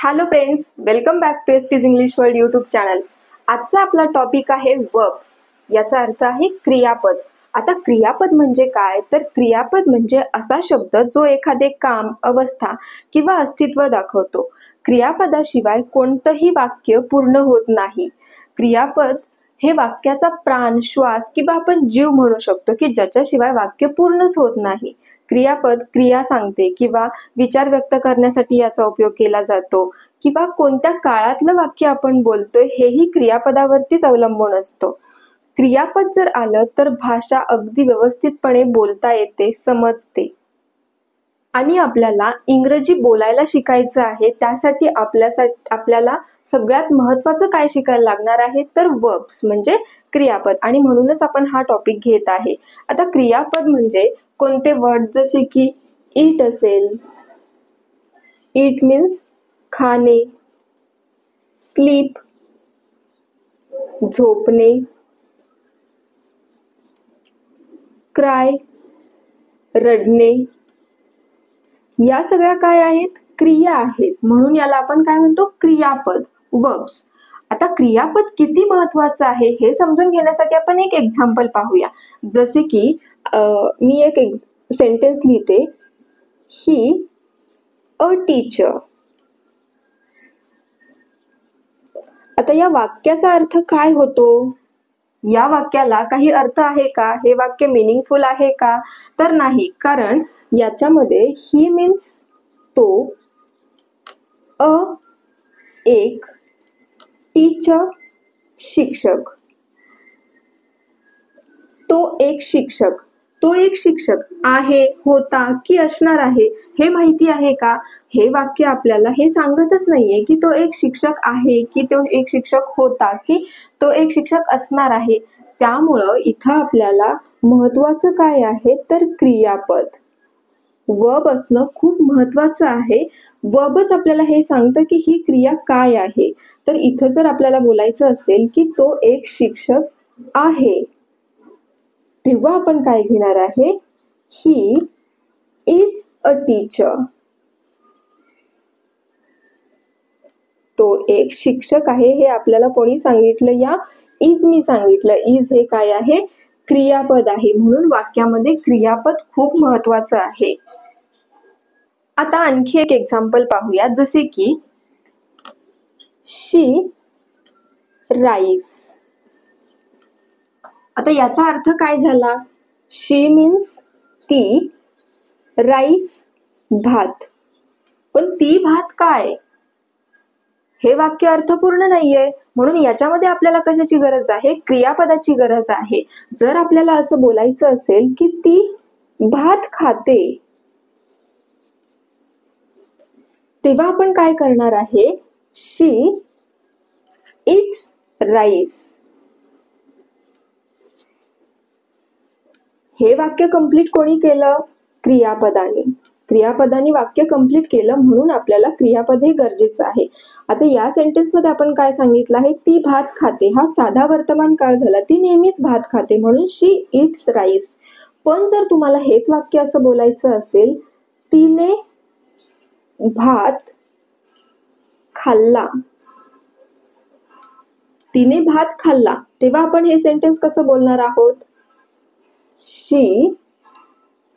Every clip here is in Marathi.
Hello friends, welcome back to SP's English world YouTube channel. आजचा आपला टॉपिक आहे वर्ब्स. याचा अर्थ आहे क्रियापद. आता क्रियापद म्हणजे काय? तर क्रियापद म्हणजे असा शब्द जो एखादे काम, अवस्था किंवा अस्तित्व दाखवतो. क्रियापदाशिवाय कोणतंही वाक्य पूर्ण होत नाही. क्रियापद हे वाक्याचा प्राण, श्वास किंवा आपण जीव म्हणू शकतो की ज्याच्याशिवाय वाक्य पूर्णच होत नाही. क्रियापद क्रिया सांगते किंवा विचार व्यक्त करण्यासाठी याचा उपयोग केला जातो किंवा कोणत्या काळातलं वाक्य आपण बोलतोय हेही क्रियापदावरतीच अवलंबून असतो. क्रियापद जर आलं तर भाषा अगदी व्यवस्थितपणे बोलता येते, समजते. आणि आपल्याला इंग्रजी बोलायला शिकायचं आहे, त्यासाठी आपल्याला सगळ्यात महत्त्वाचं काय शिकायला लागणार आहे तर वर्ब्स म्हणजे क्रियापद. आणि म्हणूनच आपण हा टॉपिक घेत आहे. आता क्रियापद म्हणजे कोणते वर्ड, जसे की ईट असेल, ईट मीन्स खाणे, स्लीप झोपणे, क्राय रडणे, या सगळ्या काय आहेत? क्रिया आहेत. म्हणून याला आपण काय म्हणतो? क्रियापद, वर्ब्स. आता क्रियापद किती महत्वाचं आहे हे समजून घेण्यासाठी आपण एक एक्झाम्पल पाहूया. जसे की मी एक सेंटेन्स लिहिते, ही अ टीचर. आता या वाक्याचा अर्थ काय होतो? या वाक्याला काही अर्थ आहे का? हे वाक्य मिनिंगफुल आहे का? तर नाही, कारण याच्यामध्ये ही मीन्स तो, अ एक, टीचर शिक्षक. तो एक शिक्षक आहे, होता की असणार आहे हे माहिती आहे का? हे वाक्य आपल्याला हे सांगतच नाहीये की तो एक शिक्षक आहे, की तो एक शिक्षक होता, की तो एक शिक्षक असणार आहे. त्यामुळं इथं आपल्याला महत्वाचं काय आहे तर क्रियापद, वर्ब असणं खूप महत्वाचं आहे. वर्बच आपल्याला हे सांगतं की ही क्रिया काय आहे. तर इथं जर आपल्याला बोलायचं असेल की तो एक शिक्षक आहे, तेव्हा आपण काय घेणार आहे? He is a teacher. तो एक शिक्षक आहे हे आपल्याला कोणी सांगितलं? या इज मी सांगितलं. इज हे काय आहे? क्रियापद आहे. म्हणून वाक्यामध्ये क्रियापद खूप महत्वाचं आहे. आता आणखी एक एक्झाम्पल पाहूया, जसे की शी राईस. आता याचा अर्थ काय झाला? शी मीन्स ती, राईस भात. पण ती भात काय? हे वाक्य अर्थपूर्ण नाहीये. म्हणून याच्यामध्ये आपल्याला कशाची गरज आहे? क्रियापदाची गरज आहे. जर आपल्याला असं बोलायचं असेल की ती भात खाते, तेव्हा आपण काय करणार आहे? शी इट्स राईस. हे वाक्य कंप्लीट कोणी केलं? क्रियापदाने. क्रियापदाने वाक्य कंप्लीट केलं, म्हणून आपल्याला क्रियापद हे गरजेचं आहे. आता या सेंटेन्स मध्ये आपण काय सांगितलं आहे? ती भात खाते. हा साधा वर्तमान काळ झाला. ती नेहमीच भात खाते, म्हणून शी इट्स राईस. पण जर तुम्हाला हेच वाक्य असं बोलायचं असेल, तिने भात खाल्ला, तिने भात खाल्ला, तेव्हा आपण हे सेंटेन्स कसं बोलणार आहोत? शी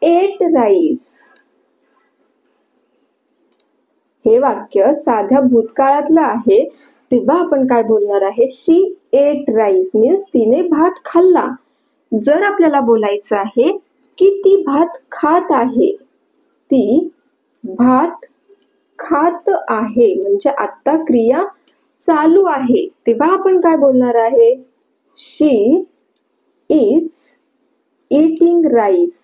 एट राईस. हे वाक्य साध्या भूतकाळातलं आहे, तेव्हा आपण काय बोलणार आहे? शी एट राईस मीन्स तिने भात खाल्ला. जर आपल्याला बोलायचं आहे की ती भात खात आहे, ती भात खात आहे, म्हणजे आता क्रिया चालू आहे, तेव्हा आपण काय बोलणार आहे? She is eating rice.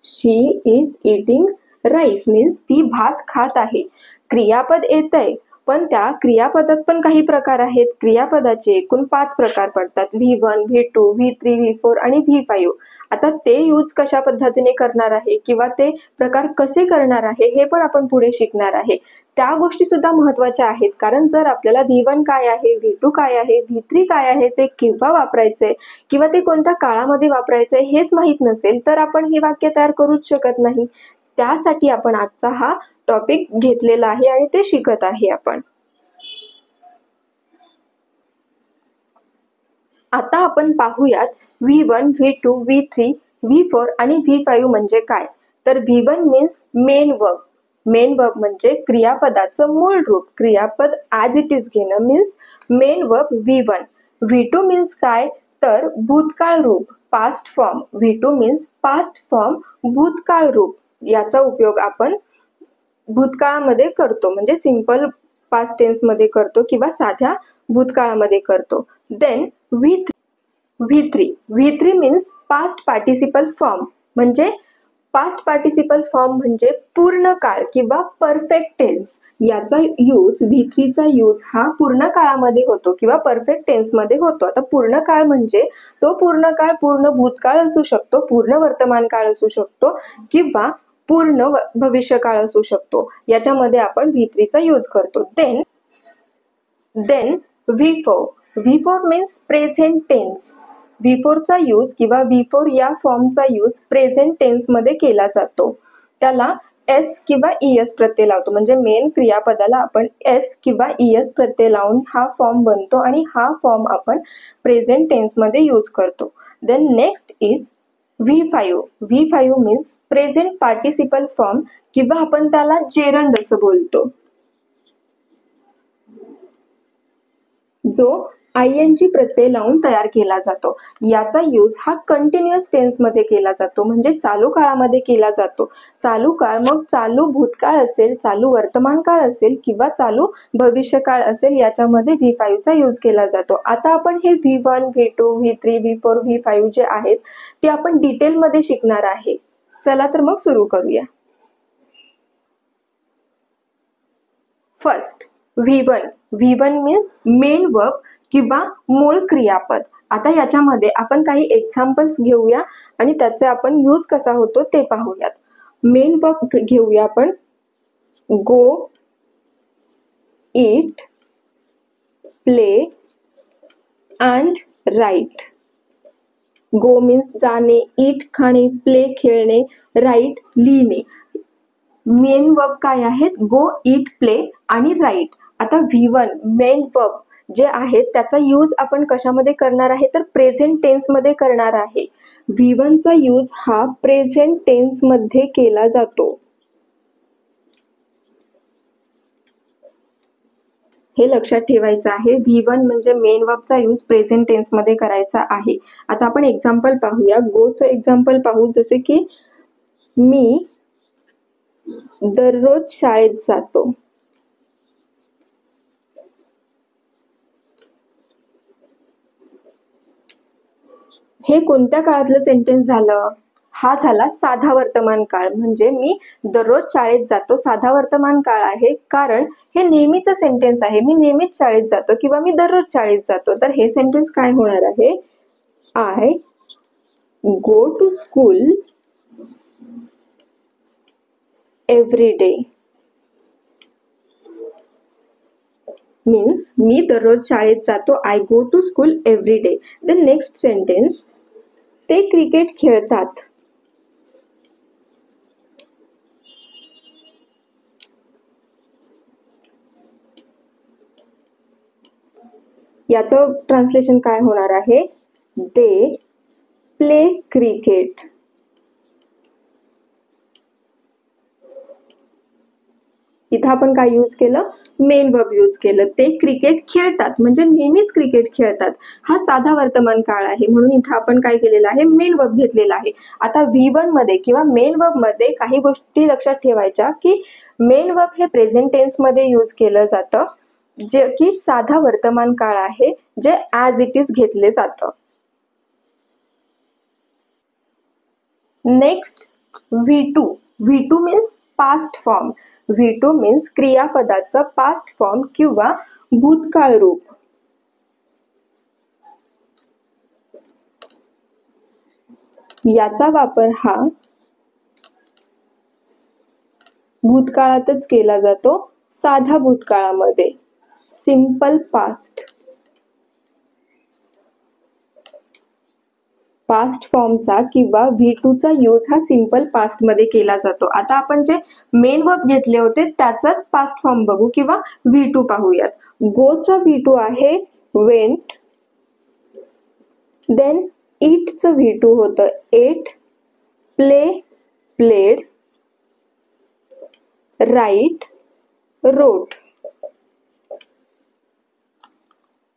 She is eating rice means ती भात खात आहे. क्रियापद येतंय, पण त्या क्रियापदात पण काही प्रकार आहेत. क्रियापदाचे एकूण 5 प्रकार पडतात: V1, V2, V3, V4 आणि V5. आता ते यूज कशा पद्धतीने करणार आहे किंवा ते प्रकार कसे करणार आहे हे पण आपण पुढे शिकणार आहे. त्या गोष्टी सुद्धा महत्वाच्या आहेत, कारण जर आपल्याला V1 काय आहे, V2 काय आहे, V3 काय आहे, ते केव्हा वापरायचंय किंवा ते कोणत्या काळामध्ये वापरायचंय हेच माहित नसेल तर आपण हे वाक्य तयार करूच शकत नाही. त्यासाठी आपण आजचा हा टॉपिक घेतलेला आहे आणि ते शिकत आहे आपण. आता आपण पाहूयात V1, V2, V3, V4 आणि V5 म्हणजे काय. तर V1 means main verb. Main verb म्हणजे क्रियापदाचं मूळ रूप, क्रियापद ॲज इट इज घेणं means main verb V1. V2 means काय, तर भूतकाळ रूप, past form. V2 means past form, भूतकाळ रूप. याचा उपयोग आपण भूतकाळामध्ये करतो, म्हणजे सिंपल पास्ट टेन्स मध्ये करतो किंवा साध्या भूतकाळामध्ये करतो. Then V3 means past participle form, म्हणजे पास्ट पार्टिसिपल फॉर्म म्हणजे पूर्ण काळ किंवा परफेक्ट टेन्स. याचा यूज, V3 चा यूज हा पूर्ण काळामध्ये होतो किंवा परफेक्ट टेन्स मध्ये होतो. आता पूर्ण काळ म्हणजे तो पूर्ण काळ पूर्ण भूतकाळ असू शकतो, पूर्ण वर्तमान काळ असू शकतो किंवा पूर्ण भविष्यकाळ असू शकतो. याच्यामध्ये आपण V3 चा यूज करतो. Then V4 means present tense. V4 चा यूज किंवा V4 या फॉर्मचा यूज प्रेझेंट टेन्स मध्ये केला जातो. त्याला एस किंवा ES प्रत्यय लावतो, म्हणजे मेन क्रियापदाला आपण एस किंवा ES प्रत्यय लावून हा फॉर्म बनतो आणि हा फॉर्म आपण प्रेझेंट टेन्स मध्ये यूज करतो. Then next is V5 means present participle form किंवा आपण त्याला जेरंड असं बोलतो, जो ING प्रत्यय लावून तयार केला जातो. याचा यूज हा कंटिन्युअस टेन्स मध्ये केला जातो, म्हणजे चालू काळामध्ये केला जातो. चालू काळ मग चालू भूतकाळ असेल, चालू वर्तमान काळ असेल किंवा चालू भविष्यकाळ असेल, याच्यामध्ये V5 चा यूज केला जातो. आता आपण हे V1, V2, V3, V4, V5 जे आहेत ते आपण डिटेल मध्ये शिकणार आहे. चला तर मग सुरू करूया. First V1 means main verb किंवा मूळ क्रियापद. आता याच्यामध्ये आपण काही एक्झाम्पल्स घेऊया आणि त्याचा आपण यूज कसा होतो ते पाहूयात. मेन वर्ब घेऊया आपण, go, eat, play and write. Go means जाणे, ईट खाणे, प्ले खेळणे, राईट लिहिणे. मेन वर्ब काय आहेत, गो, ईट, प्ले आणि राईट. आता V1 मेन वर्ब जे आहेत त्याचा यूज आपण कशामध्ये करणार आहे, तर प्रेझेंट टेन्स मध्ये करणार आहे. V1 चा यूज हा प्रेझेंट टेन्स मध्ये केला जातो. हे लक्षात ठेवायचं आहे. V1 म्हणजे मेन वर्बचा यूज प्रेझेंट टेन्स मध्ये करायचा आहे. आता आपण एक्झाम्पल पाहूया. गोचं एक्झाम्पल पाहू, जसे की मी दररोज शाळेत जातो. हे कोणत्या काळातलं सेंटेन्स झालं, हा झाला साधा वर्तमान काळ, म्हणजे मी दररोज शाळेत जातो साधा वर्तमान काळ आहे, कारण हे नेहमीचं सेंटेन्स आहे. मी नेहमीच शाळेत जातो किंवा मी दररोज शाळेत जातो. तर हे सेंटेन्स काय होणार आहे, I go to school every day. Means मी दररोज शाळेत जातो, I go to school every day. The next sentence, ते क्रिकेट खेळतात. याचं ट्रान्सलेशन काय होणार आहे, दे प्ले क्रिकेट. इथं आपण काय यूज केलं, मेन वर्ब यूज केलं. ते क्रिकेट खेळतात म्हणजे नेहमीच क्रिकेट खेळतात. हा साधा वर्तमान काळ आहे, म्हणून इथं आपण काय केलेलं आहे, मेन वर्ब घेतलेला आहे. आता V1 मध्ये किंवा मेन वर्ब मध्ये काही गोष्टी लक्षात ठेवायच्या, की मेन वर्ब हे प्रेझेंट टेन्स मध्ये यूज केलं जातं, जे की साधा वर्तमान काळ आहे, जे ॲज इट इज घेतले जातं. Next V2 means past form. V2 means क्रियापदाचं पास्ट फॉर्म किंवा भूतकाळ रूप. याचा वापर हा भूतकाळातच केला जातो, साधा भूतकाळामध्ये, सिंपल पास्ट. पास्ट फॉर्मचा किंवा V2 चा यूज हा सिंपल पास्ट मध्ये केला जातो. आता आपण जे मेन वर्ब घेतले होते त्याचाच पास्ट फॉर्म बघू किंवा V2 पाहूयात. गो चा V2 आहे वेंट, देन इट च V2 होतं eight, play played, write wrote.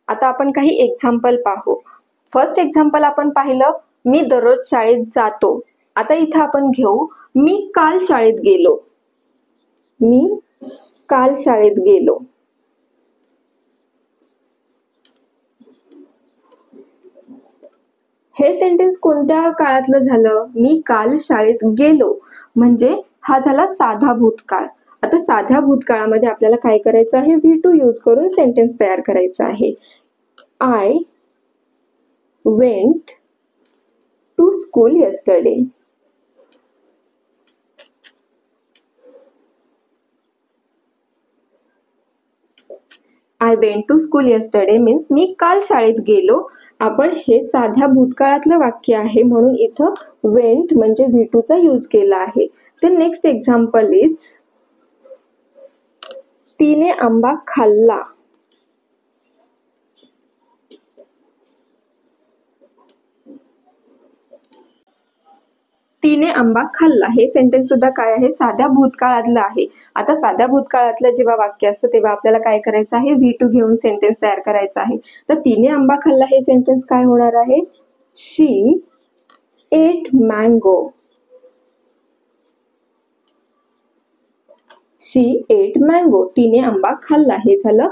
आता आपण काही एक्झाम्पल पाहू. फर्स्ट एक्झाम्पल आपण पाहिलं, मी दररोज शाळेत जातो. आता इथं आपण घेऊ, मी काल शाळेत गेलो. मी काल शाळेत गेलो. हे सेंटेन्स कोणत्या काळातलं झालं? मी काल शाळेत गेलो म्हणजे हा झाला साधा भूतकाळ. आता साध्या भूतकाळामध्ये आपल्याला काय करायचं आहे? V2 यूज करून सेंटेन्स तयार करायचा आहे. I went to school yesterday. I went to school yesterday means मी काल शाळेत गेलो. आपण हे साध्या भूतकाळातलं वाक्य आहे म्हणून इथं went म्हणजे V2 चा यूज केला आहे. तर नेक्स्ट एक्झाम्पल इज, तिने आंबा खाल्ला. तिने आंबा खाल्ला हे सेंटेन्स सुद्धा काय आहे? साध्या भूतकाळातलं आहे. आता साध्या भूतकाळातलं जेव्हा वाक्य असतं तेव्हा आपल्याला काय करायचं आहे? V2 घेऊन सेंटेन्स तयार करायचा आहे. तर तिने आंबा खाल्ला हे सेंटेन्स काय होणार आहे? शी एट मँगो. शी एट मँगो. तिने आंबा खाल्ला हे झालं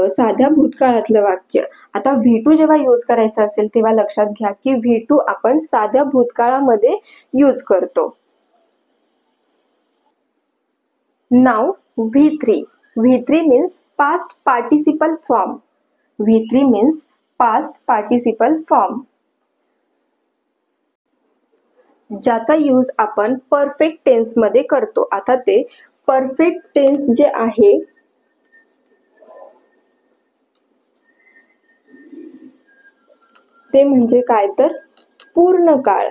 साध्या भूतकाळातलं वाक्य. आता V2 जेव्हा यूज करायचा असेल तेव्हा लक्षात घ्या की V2 आपण साध्या भूतकाळामध्ये यूज करतो. नाव V3. V3 means past participle form. V3 means past participle form ज्याचा यूज आपण परफेक्ट टेन्स मध्ये करतो. आता ते परफेक्ट टेन्स जे आहे ते म्हणजे काय? तर पूर्ण काळ.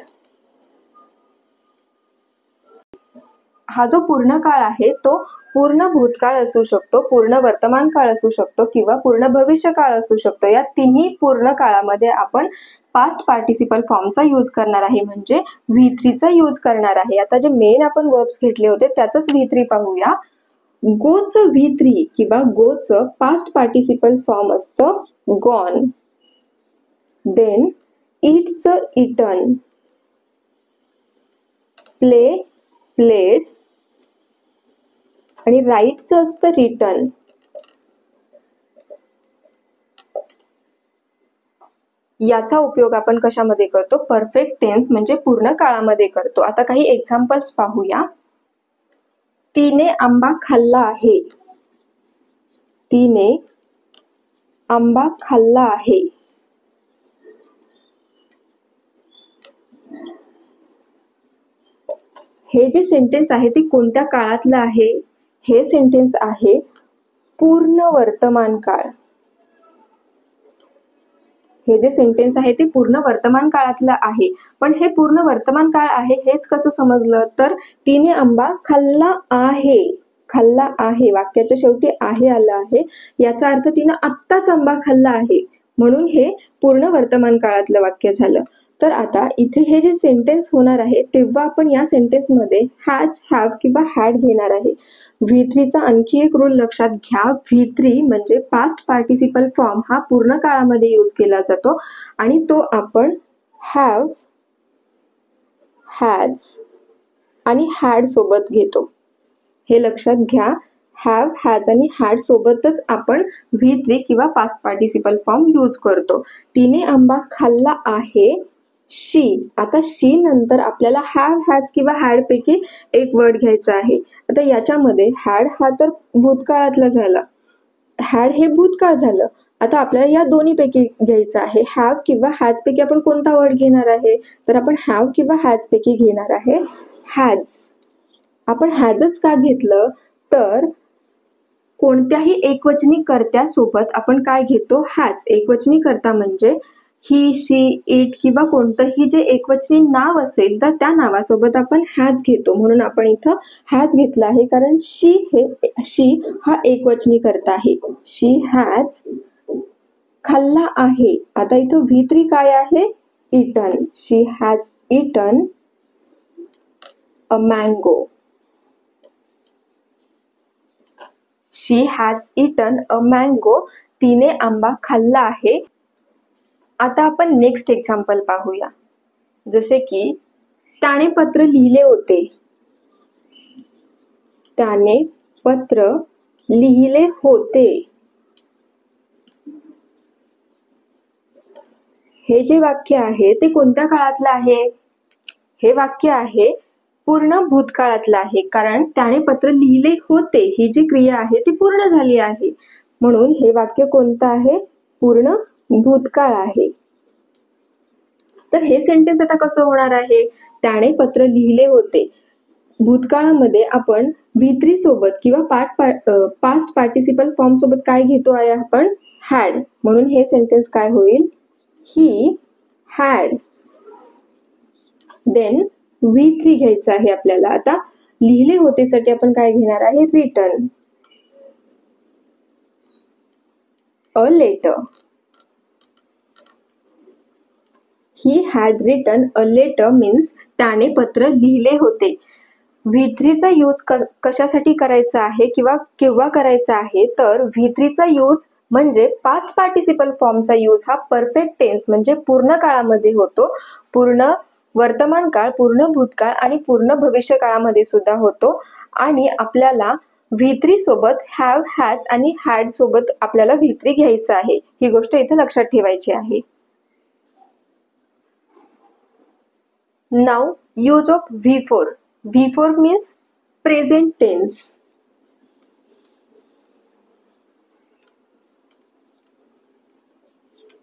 हा जो पूर्ण काळ आहे तो पूर्ण भूतकाळ असू शकतो, पूर्ण वर्तमान काळ असू शकतो किंवा पूर्ण भविष्य काळ असू शकतो. या तिन्ही पूर्ण काळामध्ये आपण पास्ट पार्टिसिपल फॉर्मचा यूज करणार आहे म्हणजे V3 चा यूज करणार आहे. आता जे मेन आपण वर्ब्स घेतले होते त्याचंच V3 पाहूया. गोचं V3 किंवा गोचं पास्ट पार्टिसिपल फॉर्म असतं गॉन, देन ईटचं इटन, प्ले प्लेड आणि राईटचं असतं रिटर्न. याचा उपयोग आपण कशामध्ये करतो? परफेक्ट टेन्स म्हणजे पूर्ण काळामध्ये करतो. आता काही एक्झाम्पल्स पाहूया. तिने आंबा खाल्ला आहे. तिने आंबा खाल्ला आहे. हे जे सेंटेन्स आहे ते कोणत्या काळातलं आहे? हे सेंटेन्स आहे पूर्ण वर्तमान काळ. हे जे सेंटेन्स आहे ते पूर्ण वर्तमान काळातलं आहे. पण हे पूर्ण वर्तमान काळ आहे हेच कसं समजलं? तर तिने आंबा खाल्ला आहे. खाल्ला आहे वाक्याच्या शेवटी आहे आलं आहे, याचा अर्थ तिने आत्ताच आंबा खाल्ला आहे म्हणून हे पूर्ण वर्तमान काळातलं वाक्य झालं. तर आता इथे हे जे सेंटेन्स होणार आहे तेव्हा आपण या सेंटेन्स मध्ये हॅज, हॅव किंवा हॅड घेणार आहे. V3 चा आणखी एक रूल लक्षात घ्या. V3 म्हणजे पास्ट पार्टिसिपल फॉर्म हा पूर्ण काळामध्ये यूज केला जातो आणि तो आपण हॅव, हॅज आणि हॅड सोबत घेतो. हे लक्षात घ्या. हॅव, हॅज आणि हॅड सोबतच आपण V3 किंवा पास्ट पार्टिसिपल फॉर्म यूज करतो. तिने आंबा खाल्ला आहे. शी. आता शी नंतर आपल्याला हॅव, हॅज किंवा हॅड पैकी एक वर्ड घ्यायचा आहे. आता याच्यामध्ये हॅड हा तर भूतकाळातला झाला, हॅड हे भूतकाळ झालं. आता आपल्याला या दोन्ही पैकी घ्यायचं आहे. हॅव किंवा हॅज पैकी आपण कोणता वर्ड घेणार आहे? तर आपण हॅव किंवा हॅज पैकी घेणार आहे हॅज. आपण हॅजच का घेतलं? तर कोणत्याही एकवचनी कर्त्यासोबत आपण काय घेतो? हॅज. एकवचनी कर्ता म्हणजे ही, शी, इट किंवा कोणतंही जे एकवचनी नाव असेल तर त्या नावासोबत आपण हॅज घेतो, म्हणून आपण इथं हॅज घेतला आहे, कारण शी हा एकवचनी कर्ता आहे. शी हॅज खाल्ला आहे. आता इथं V3 काय आहे? Eaten. She has eaten a mango. She has eaten a mango. तिने आंबा खाल्ला आहे. आता आपण नेक्स्ट एक्झाम्पल पाहूया. जसे की त्याने पत्र लिहिले होते. त्याने पत्र लिहिले होते. हे जे वाक्य आहे ते कोणत्या काळातलं आहे? हे वाक्य आहे पूर्ण भूतकाळातलं आहे, कारण त्याने पत्र लिहिले होते ही जी क्रिया आहे ती पूर्ण झाली आहे, म्हणून हे वाक्य कोणतं आहे? पूर्ण भूतकाळ आहे. तर हे सेंटेन्स आता कसं होणार आहे? त्याने पत्र लिहिले होते. भूतकाळामध्ये आपण V3 सोबत किंवा पास्ट पार्टिसिपल फॉर्म सोबत काय घेतो आहे आपण? हॅड. म्हणून हे सेंटेन्स काय होईल? He had. देन V3 घ्यायचं आहे आपल्याला. आता लिहिले होते साठी आपण काय घेणार आहे? Written a letter. He had written a letter means त्याने पत्र लिहिले होते. V3 चा यूज कशासाठी करायचा आहे किंवा केव्हा करायचा आहे? तर V3 चा यूज म्हणजे पास्ट पार्टिसिपल फॉर्मचा यूज हा परफेक्ट टेन्स म्हणजे पूर्ण काळामध्ये होतो. पूर्ण वर्तमान काळ, पूर्ण भूतकाळ आणि पूर्ण भविष्य काळामध्ये सुद्धा होतो. आणि आपल्याला V3 सोबत हॅव, हॅज आणि हॅड सोबत आपल्याला V3 घ्यायचं आहे. ही गोष्ट इथे लक्षात ठेवायची आहे. Now use of V4. V4 means present tense.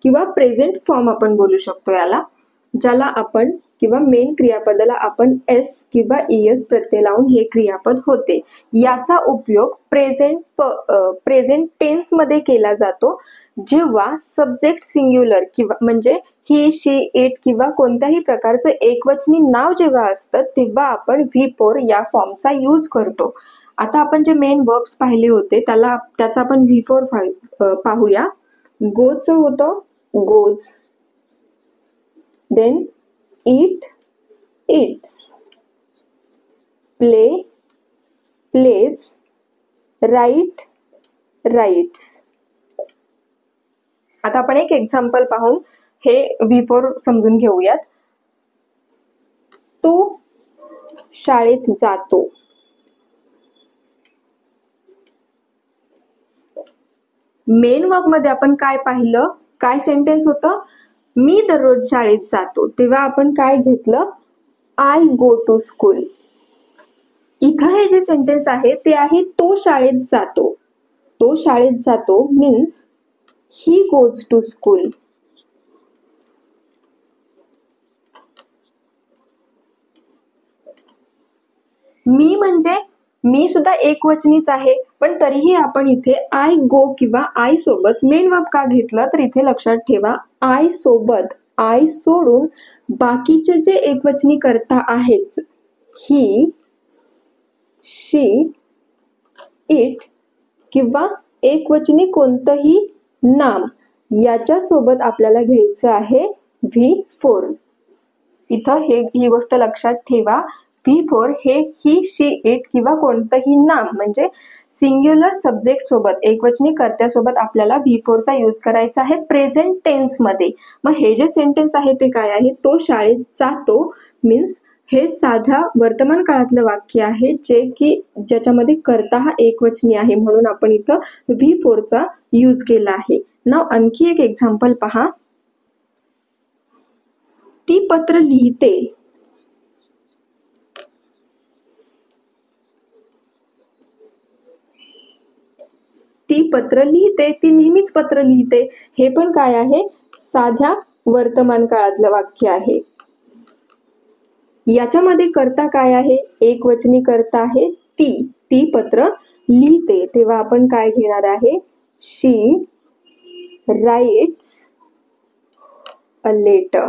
किंवा प्रेझेंट फॉर्म आपण बोलू शकतो याला, ज्याला आपण किंवा मेन क्रियापदाला आपण एस किंवा ईएस प्रत्यय लावून हे क्रियापद होते. याचा उपयोग प्रेझेंट टेन्स मध्ये केला जातो जेव्हा सब्जेक्ट सिंग्युलर किंवा म्हणजे ही, शी, इट किंवा कोणत्याही प्रकारचं एकवचनी नाव जेव्हा असतं तेव्हा आपण V4 या फॉर्मचा यूज करतो. आता आपण जे मेन वर्ब्स पाहिले होते त्याचा आपण V4 पाहूया. गोचं होतं goes. Then eat, eats. Play, plays. Write, writes. आता आपण एक एक्झाम्पल पाहून हे V4 समजून घेऊयात. तो शाळेत जातो. मेन वर्ब मध्ये आपण काय पाहिलं? काय सेंटेन्स होतं? मी दररोज शाळेत जातो. तेव्हा आपण काय घेतलं? I go to school. इथं हे जे सेंटेन्स आहे ते आहे तो शाळेत जातो. तो शाळेत जातो means he goes to school. मी म्हणजे मी सुद्धा एकवचनीच आहे, पण तरीही आपण इथे आय गो किंवा आय सोबत मेन वर्ब का घेतलं? तर इथे लक्षात ठेवा, आय सोबत आय सोडून बाकीचे जे एकवचनी कर्ता आहेत ही, शी, इट किंवा एकवचनी कोणतंही नाम याच्या सोबत आपल्याला घ्यायचं आहे V4. इथं ही गोष्ट लक्षात ठेवा. V4 हे ही, शी, इट किंवा कोणतंही नाम म्हणजे सिंग्युलर सब्जेक्ट सोबत एकवचनी कर्त्यासोबत आपल्याला V4 चा यूज करायचा आहे प्रेझेंट टेन्स मध्ये. मग हे जे सेंटेन्स आहे ते काय आहे? तो शाळेत जातो मीन्स हे साध्या वर्तमान काळातलं वाक्य आहे ज्याच्यामध्ये कर्ता हा एकवचनी आहे, म्हणून आपण इथं V4 चा यूज केला आहे. नाव आणखी एक एक्झाम्पल पहा. ती पत्र लिहिते. ती पत्र लिहिते. ती नेहमीच पत्र लिहिते. हे पण काय आहे? साध्या वर्तमान काळातलं वाक्य आहे. याच्यामध्ये कर्ता काय आहे? एकवचनी कर्ता आहे ती. ती पत्र लिहिते. तेव्हा आपण काय घेणार आहे? She writes a letter.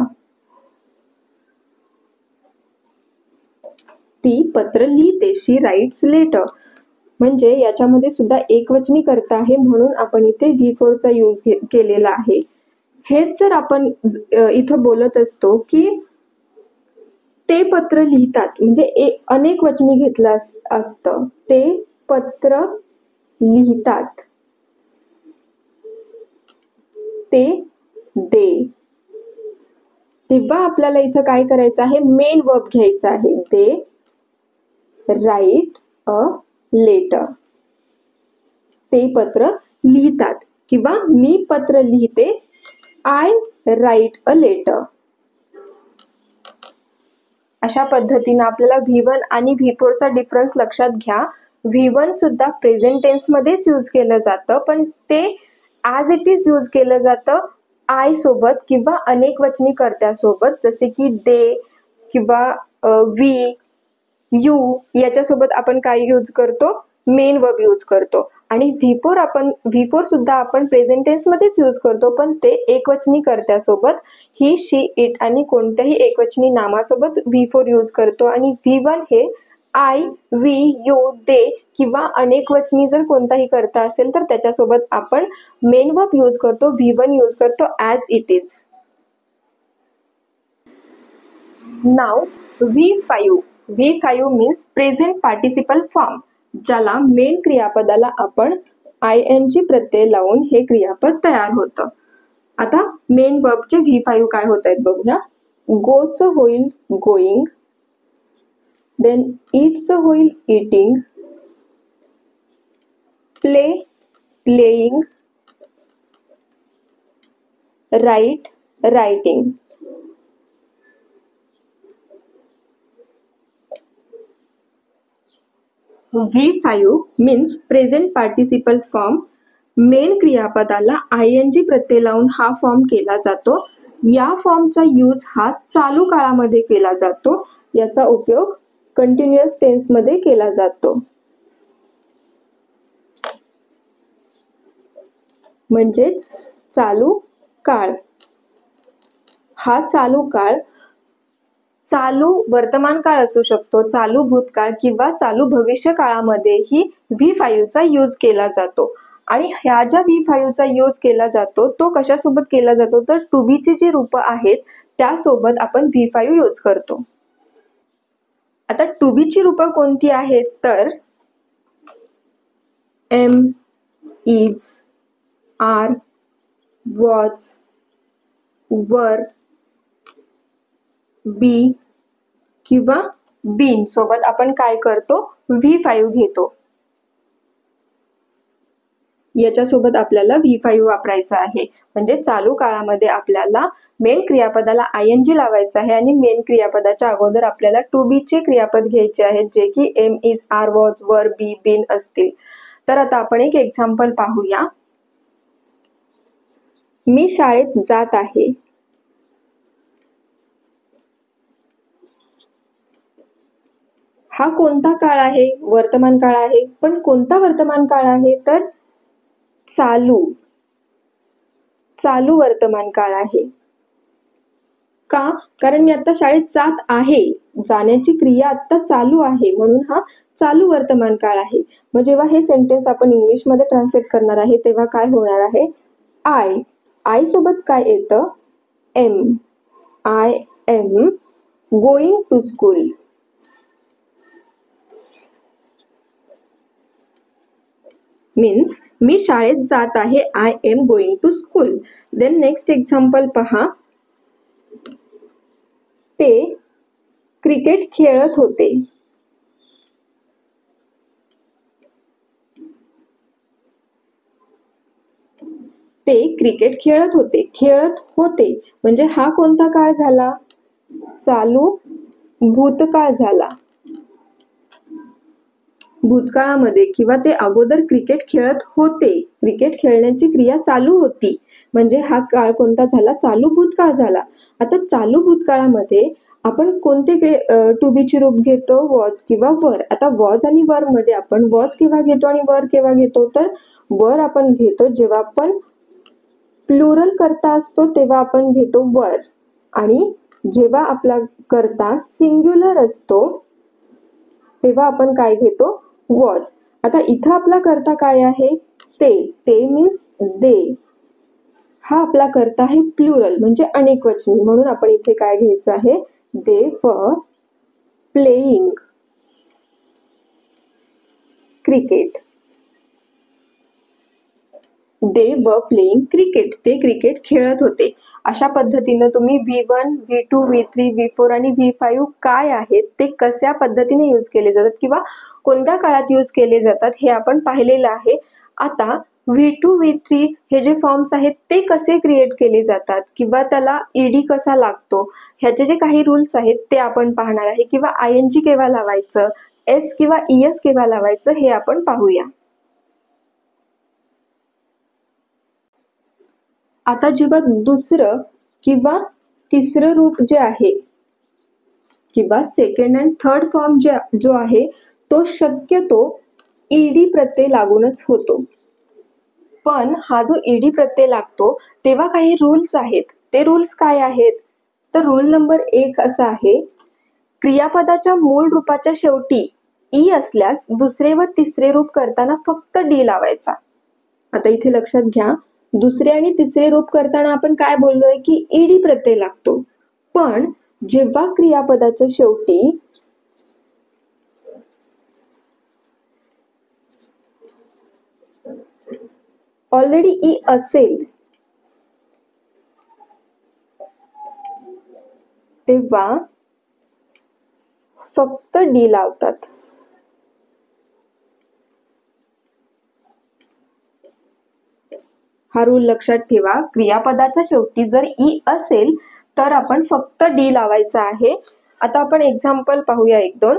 ती पत्र लिहिते. She writes letter. म्हणजे याच्यामध्ये सुद्धा एकवचनी कर्ता आहे म्हणून आपण इथे V4 चा यूज केलेला आहे. हेच जर आपण इथं बोलत असतो की ते पत्र लिहितात म्हणजे अनेक वचनी घेतलं असतं. ते पत्र लिहितात. ते दे. तेव्हा आपल्याला इथं काय करायचं आहे, मेन वर्ब घ्यायचा आहे. They write a letter. ते पत्र लिहितात किंवा मी पत्र लिहिते. I write a letter. अशा पद्धतीने आपल्याला V1 आणि V4 चा डिफरन्स लक्षात घ्या. V1 सुद्धा प्रेझेंट टेन्स मध्येच यूज केलं जातं, पण ते ॲज इट इज यूज केलं जातं आय सोबत किंवा अनेक वचनी कर्त्यासोबत, जसे की दे किंवा वी, यू याच्यासोबत आपण काय यूज करतो, मेन वर्ब यूज करतो. आणि V4 सुद्धा आपण प्रेझेंट टेन्स मध्येच यूज करतो, पण ते एकवचनी कर्त्यासोबत ही, शी, इट आणि कोणत्याही एकवचनी नामासोबत V4 यूज करतो. आणि V1 हे आय, वी, यू, दे किंवा अनेक वचनी जर कोणताही कर्ता असेल तर त्याच्यासोबत आपण मेन वर्ब यूज करतो, V1 यूज करतो as it is. Now V5 means present participle form, ज्याला मेन क्रियापदाला आपण ING प्रत्यय लावून हे क्रियापद तयार होतं. आता मेन वर्बचे V5 काय होत आहेत बघूया. गोचं होईल गोईंग, देन ईटचं होईल eating, play playing, write writing. V5 means present participle form. Main क्रियापदाला ING प्रत्यय लावून हा फॉर्म केला जातो. या फॉर्मचा यूज हा चालू काळामध्ये केला जातो. याचा उपयोग कंटिन्युअस टेन्स मध्ये केला जातो. म्हणजेच चालू काळ. हा चालू काळ चालू वर्तमान काळ असू शकतो, चालू भूतकाळ किंवा चालू भविष्य काळामध्येही V5 चा यूज केला जातो. आणि ह्या ज्या V5 चा यूज केला जातो तो कशासोबत केला जातो, तर टू बी ची जी रूपं आहेत त्यासोबत आपण V5 यूज करतो. आता टू बी ची रूपं कोणती आहेत, तर एम, इज, आर, वॉज, वर, बी किंवा बीन सोबत आपण काय करतो, V5 घेतो. याच्यासोबत आपल्याला V5 वापरायचा आहे. म्हणजे चालू काळामध्ये आपल्याला मेन क्रियापदाला ING लावायचं आहे आणि मेन क्रियापदाच्या अगोदर आपल्याला टू बी चे क्रियापद घ्यायचे आहेत, जे की एम, इज, आर, वॉज, वर, बी, बीन असतील. तर आता आपण एक एक्झाम्पल पाहूया. मी शाळेत जात आहे. हा कोणता काळ आहे, वर्तमान काळ आहे. पण कोणता वर्तमान काळ आहे, तर चालू वर्तमान काळ आहे. का, कारण मी आता शाळेत जात आहे, जाण्याची क्रिया आता चालू आहे म्हणून हा चालू वर्तमान काळ आहे. मग जेव्हा हे सेंटेन्स आपण इंग्लिश मध्ये ट्रान्सलेट करणार आहे तेव्हा काय होणार आहे, आय सोबत काय येतं, am. I am going to school. Means मी शाळेत जात आहे, I am going to school. Then next example पहा. ते क्रिकेट खेळत होते. ते क्रिकेट खेळत होते. खेळत होते म्हणजे हा कोणता काळ झाला, चालू भूतकाळ झाला. भूतकाळामध्ये किंवा ते अगोदर क्रिकेट खेळत होते, क्रिकेट खेळण्याची क्रिया चालू होती म्हणजे हा काळ कोणता झाला, चालू भूतकाळ झाला. आता चालू भूतकाळामध्ये आपण कोणते टू बी ची रूप घेतो, वॉज किंवा वर. आता वॉज आणि वर मध्ये आपण वॉज केव्हा घेतो आणि वर केव्हा घेतो, तर वर आपण घेतो जेव्हा आपण प्लुरल कर्ता असतो तेव्हा आपण घेतो वर, आणि जेव्हा आपला कर्ता सिंग्युलर असतो तेव्हा आपण काय घेतो? वॉज. आता इथं आपला कर्ता काय आहे? ते मीन्स दे. हा आपला कर्ता आहे प्लुरल म्हणजे अनेक वचनी, म्हणून आपण इथे काय घ्यायचं आहे? दे were playing cricket. They were playing cricket. ते क्रिकेट खेळत होते. अशा पद्धतीने तुम्ही V1, V2, V3, V4 आणि V5 काय आहेत ते कशा पद्धतीने यूज केले जातात किंवा कोणत्या काळात यूज केले जातात हे आपण पाहिलेलं आहे. आता V2, V3 हे जे फॉर्म्स आहेत ते कसे क्रिएट केले जातात किंवा त्याला ईडी कसा लागतो ह्याचे जे काही रूल्स आहेत ते आपण पाहणार आहे, किंवा ING केव्हा लावायचं, एस किंवा ES केव्हा लावायचं हे आपण पाहूया. आता जेव्हा दुसरं किंवा तिसरं रूप जे आहे किंवा सेकंड अँड थर्ड फॉर्म जो आहे तो शक्यतो ईडी प्रत्यय लागूनच होतो. पण हा जो ईडी प्रत्यय लागतो तेव्हा काही रूल्स आहेत. ते रूल्स काय आहेत? तर रूल नंबर 1 असा आहे, क्रियापदाच्या मूळ रूपाच्या शेवटी ई असल्यास दुसरे व तिसरे रूप करताना फक्त डी लावायचा. आता इथे लक्षात घ्या, दुसरे आणि तिसरे रूप करताना आपण काय बोललोय की ईडी प्रत्यय लागतो. पण जेव्हा क्रियापदाच्या शेवटी ऑलरेडी ई असेल तेव्हा फक्त डी लावतात. हा रूल लक्षात ठेवा. क्रियापदाच्या शेवटी जर ई असेल तर आपण फक्त डी लावायचा आहे. आता आपण एक्झाम्पल पाहूया 1-2.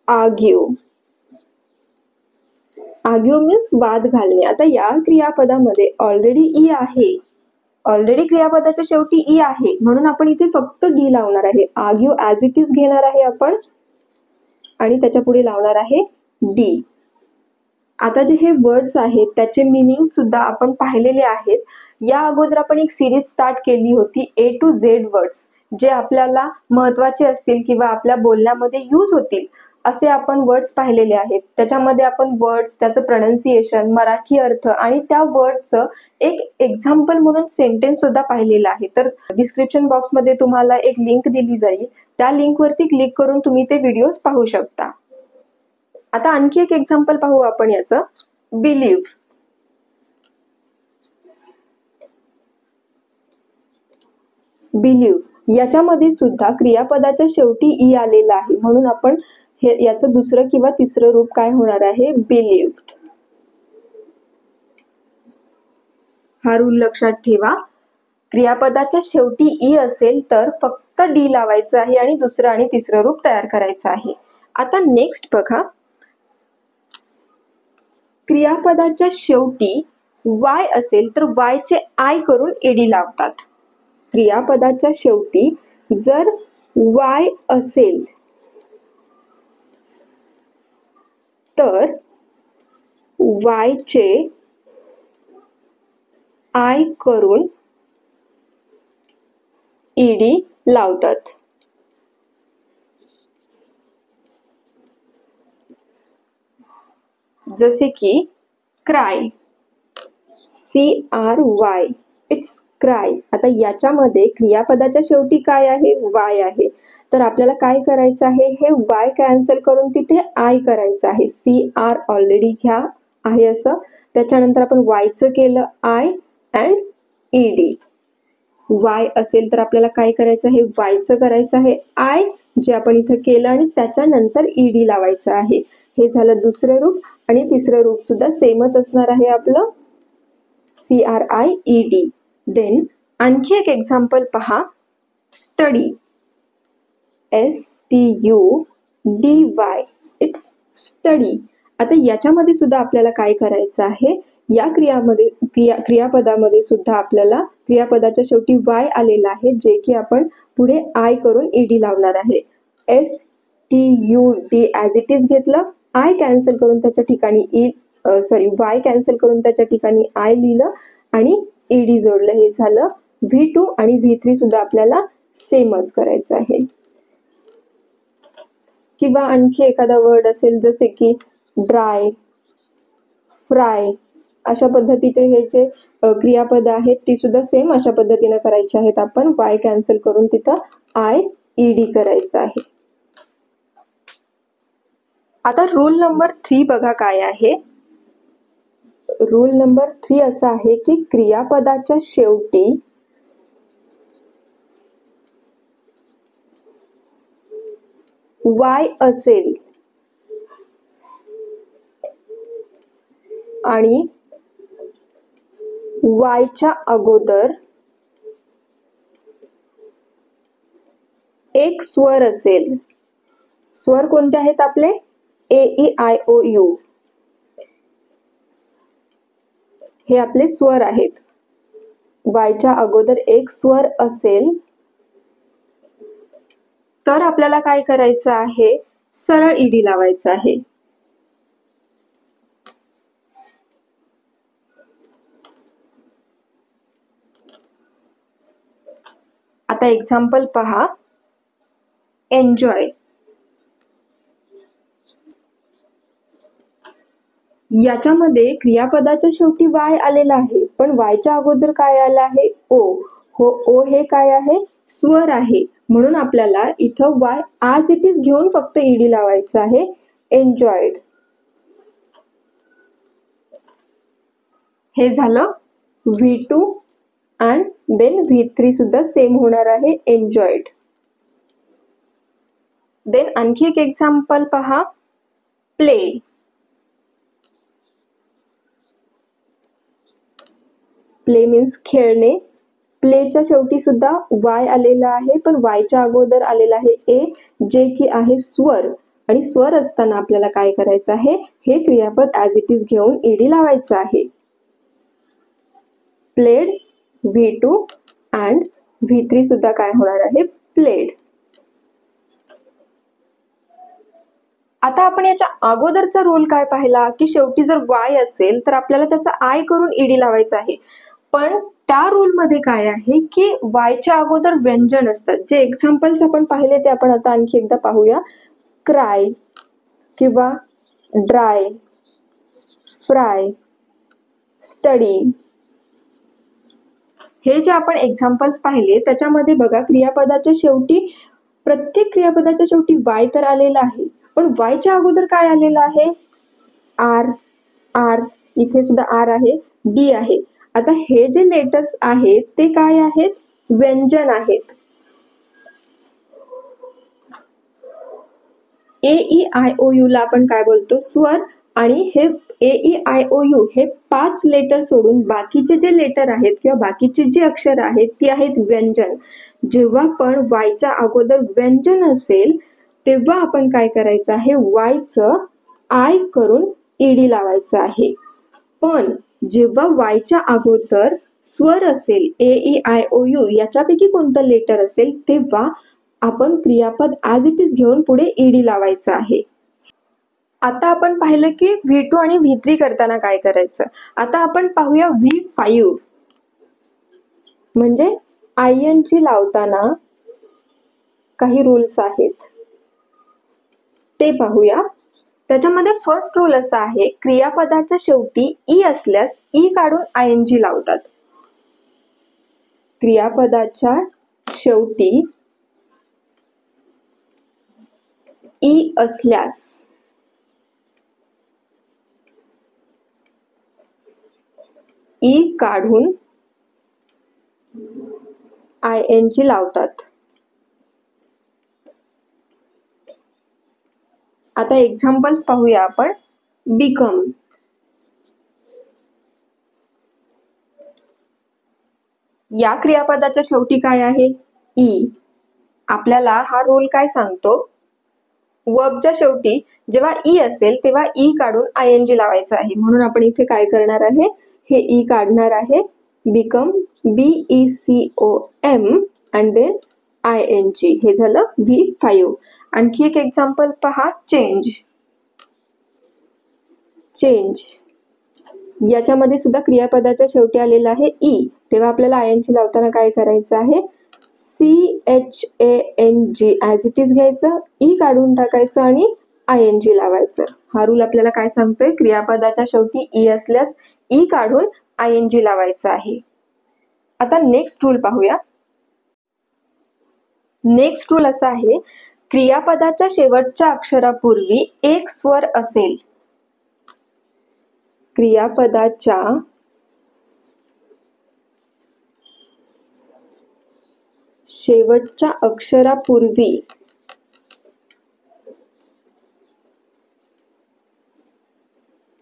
आर्ग्यू. आर्ग्यू मीन्स वाद घालणे. आता या क्रियापदामध्ये ऑलरेडी ई आहे, ऑलरेडी क्रियापदाच्या शेवटी ई आहे, म्हणून आपण इथे फक्त डी लावणार आहे. आर्ग्यू ॲज इट इज घेणार आहे आपण आणि त्याच्या पुढे लावणार आहे डी. आता जे हे वर्ड्स आहेत त्याचे मीनिंग सुद्धा आपण पाहिलेले आहेत. या अगोदर आपण एक सिरीज स्टार्ट केली होती A to Z वर्ड्स, जे आपल्याला महत्त्वाचे असतील किंवा आपल्या बोलण्यामध्ये यूज होतील असे आपण वर्ड्स पाहिलेले आहेत. त्याच्यामध्ये आपण वर्ड्स, त्याचं प्रोनाउन्सिएशन, मराठी अर्थ आणि त्या वर्डचं एक एक्झाम्पल म्हणून सेंटेन्स सुद्धा पाहिलेला आहे. तर डिस्क्रिप्शन बॉक्समध्ये तुम्हाला एक लिंक दिली जाईल, त्या लिंकवरती क्लिक करून तुम्ही ते व्हिडिओज पाहू शकता. आता आणखी एक एक्झाम्पल पाहू आपण याचं. बिलीव्ह. बिलीव्ह याच्यामध्ये सुद्धा क्रियापदाच्या शेवटी ई आलेला आहे, म्हणून आपण याचं दुसरं किंवा तिसरं रूप काय होणार आहे? बिलीव्ड. हा रूल लक्षात ठेवा. क्रियापदाच्या शेवटी ई असेल तर फक्त डी लावायचं आहे आणि दुसरं आणि तिसरं रूप तयार करायचं आहे. आता नेक्स्ट बघा, क्रियापदाच्या शेवटी वाय असेल तर वाय चे आय करून एडी लावतात. क्रियापदाच्या शेवटी जर वाय असेल तर वाय चे आय करून ईडी लावतात. जसे की क्राय, CRY, इट्स क्राय. आता याच्यामध्ये क्रियापदाच्या शेवटी काय आहे? वाय आहे. तर आपल्याला काय करायचं आहे? हे वाय कॅन्सल करून तिथे आय करायचं आहे. CR ऑलरेडी घ्या आहे असं, त्याच्यानंतर आपण वायचं केलं आय अँड ईडी. वाय असेल तर आपल्याला काय करायचं आहे? वायचं करायचं आहे आय, जे आपण इथं केलं, आणि त्याच्यानंतर ईडी लावायचं आहे. हे झालं दुसरं रूप. आणि तिसरं रूप सुद्धा सेमच असणार आहे आपलं, CRIED. देन आणखी एक एक्झाम्पल पहा. Study, STUDY, it's study. आता याच्यामध्ये सुद्धा आपल्याला काय करायचं आहे? या क्रियापदामध्ये सुद्धा आपल्याला क्रियापदाच्या शेवटी वाय आलेला आहे, जे की आपण पुढे आय करून ईडी लावणार आहे. STUD ॲज इट इज घेतलं, आय कॅन्सल करून त्याच्या ठिकाणी ई सॉरी वाय कॅन्सल करून त्याच्या ठिकाणी आय लिहिलं आणि ईडी जोडलं. हे झालं V2 आणि V3 सुद्धा आपल्याला सेमच करायचं आहे. किंवा आणखी एखादा वर्ड असेल जसे की ड्राय, फ्राय, अशा पद्धतीचे हे जे क्रियापद आहेत ती सुद्धा सेम अशा पद्धतीने करायची आहेत. आपण वाय कॅन्सल करून तिथं आय ईडी करायचं आहे. आता रूल नंबर 3 बघा काय आहे. रूल नंबर 3 असा आहे की क्रियापदाच्या शेवटी वाय असेल आणि वायच्या अगोदर एक स्वर असेल. स्वर कोणते आहेत आपले? AEIOU हे आपले स्वर आहेत. वायच्या अगोदर एक स्वर असेल तर आपल्याला काय करायचं आहे? सरळ ईडी लावायचं आहे. आता एक्झाम्पल पहा. एन्जॉय. याच्यामध्ये क्रियापदाच्या शेवटी वाय आलेला आहे, पण वायच्या अगोदर काय आलं आहे? ओ. हो, ओ हे काय आहे? स्वर आहे. म्हणून आपल्याला इथं वाय ॲज इट इज घेऊन फक्त ईडी लावायचं आहे. एन्जॉयड. हे झालं V2 and then V3 सुद्धा सेम होणार आहे. एन्जॉयड. देन आणखी एक एक्झाम्पल पहा. प्ले. प्ले मीन्स खेळणे. प्लेच्या शेवटी सुद्धा वाय आलेला आहे, पण वायच्या अगोदर आलेला आहे ए, जे की आहे स्वर. आणि स्वर असताना आपल्याला काय करायचं आहे? हे क्रियापद ॲज इट इज घेऊन ईडी लावायचं आहे. प्लेड. V2 and V3 सुद्धा काय होणार आहे? प्लेड. आता आपण याच्या अगोदरचा रूल काय पाहिला की शेवटी जर वाय असेल तर आपल्याला त्याचा आय करून ईडी लावायचं आहे. पण त्या रूल मध्ये काय आहे की वायच्या अगोदर व्यंजन असतात. जे एक्झाम्पल्स आपण पाहिले ते आपण आता आणखी एकदा पाहूया. क्राय किंवा ड्राय, फ्राय, स्टडी. हे जे आपण एक्झाम्पल्स पाहिले त्याच्यामध्ये बघा क्रियापदाच्या शेवटी, प्रत्येक क्रियापदाच्या शेवटी वाय तर आलेला आहे, पण वायच्या अगोदर काय आलेलं आहे? आर. आर इथे सुद्धा आर आहे, डी आहे. आता हे जे लेटर्स आहेत ते काय आहेत? व्यंजन आहेत. AEIOU ला आपण काय बोलतो? स्वर. आणि हे AEIOU हे 5 लेटर सोडून बाकीचे जे लेटर आहेत किंवा बाकीची जी अक्षर आहेत ती आहेत व्यंजन. जेव्हा पण वायच्या अगोदर व्यंजन असेल तेव्हा आपण काय करायचं आहे? वायचं आय करून ईडी लावायचं आहे. पण जेव्हा वायच्या अगोदर स्वर असेल, AEIOU याच्यापैकी कोणतं लेटर असेल, तेव्हा आपण क्रियापद ॲज इट इज घेऊन पुढे ईडी लावायचं आहे. आता आपण पाहिलं की V2 आणि V3 करताना काय करायचं. आता आपण पाहूया V5 म्हणजे ING लावताना काही रूल्स आहेत ते पाहूया. त्याच्यामध्ये फर्स्ट रूल असा आहे, क्रियापदाच्या शेवटी ई असल्यास ई काढून ING लावतात. क्रियापदाच्या शेवटी ई असल्यास ई काढून ING लावतात. आता एक्झाम्पल्स पाहूया आपण. बिकम. या क्रियापदाच्या शेवटी काय आहे? ई. आपल्याला हा रूल काय सांगतो? वर्बच्या शेवटी जेव्हा ई असेल तेव्हा ई काढून ING लावायचं आहे. म्हणून आपण इथे काय करणार आहे? हे ई काढणार आहे. Become, BECOM and then ING. हे झालं V5. आणखी एक एक्झाम्पल पहा. चेंज. चेंज. याच्यामध्ये सुद्धा क्रियापदाच्या शेवटी आलेला आहे ई, तेव्हा आपल्याला ING लावताना काय करायचं आहे, CHANG ॲज इट इज घ्यायचं, ई काढून टाकायचं आणि ING लावायचं. हा रूल आपल्याला काय सांगतोय, क्रियापदाच्या शेवटी ई असल्यास ई काढून ING लावायचं आहे. आता नेक्स्ट रूल पाहूया. नेक्स्ट रूल असा आहे, क्रियापदाच्या शेवटच्या अक्षरापूर्वी एक स्वर असेल. क्रियापदाच्या शेवटच्या अक्षरापूर्वी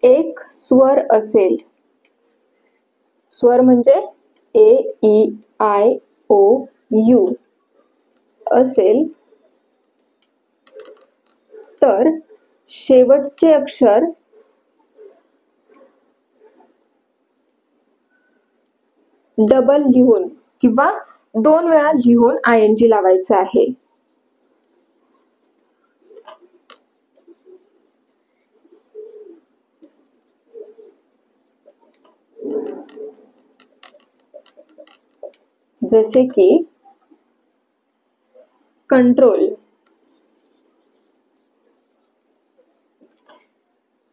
एक स्वर असेल. स्वर म्हणजे AEIOU असेल तर शेवटचे अक्षर डबल लिहून किंवा 2 वेळा लिहून ING लावायचं आहे. जसे की कंट्रोल.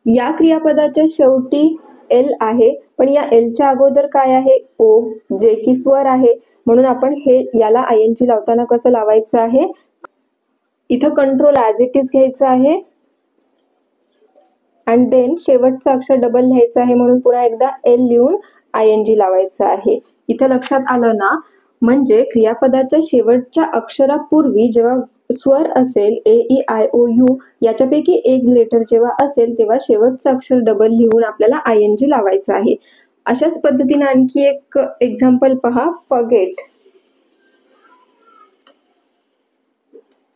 या क्रियापदाच्या शेवटी एल आहे, पण या एलच्या अगोदर काय आहे, ओ, जे की स्वर आहे. म्हणून आपण याला ING लावताना कसं लावायचं आहे, इथं कंट्रोल ॲज इट इज घ्यायचं आहे आणि देन शेवटचं अक्षर डबल लिहायचं आहे, म्हणून पुन्हा एकदा एल लिहून ING लावायचं आहे. इथं लक्षात आलं ना, म्हणजे क्रियापदाच्या शेवटच्या अक्षरापूर्वी जेव्हा स्वर असेल AEIOU याच्यापैकी एक लेटर जेव्हा असेल तेव्हा शेवटचं अक्षर डबल लिहून आपल्याला ING लावायचं आहे. अशाच पद्धतीने आणखी एक एक्झाम्पल पहा, फॉरगेट.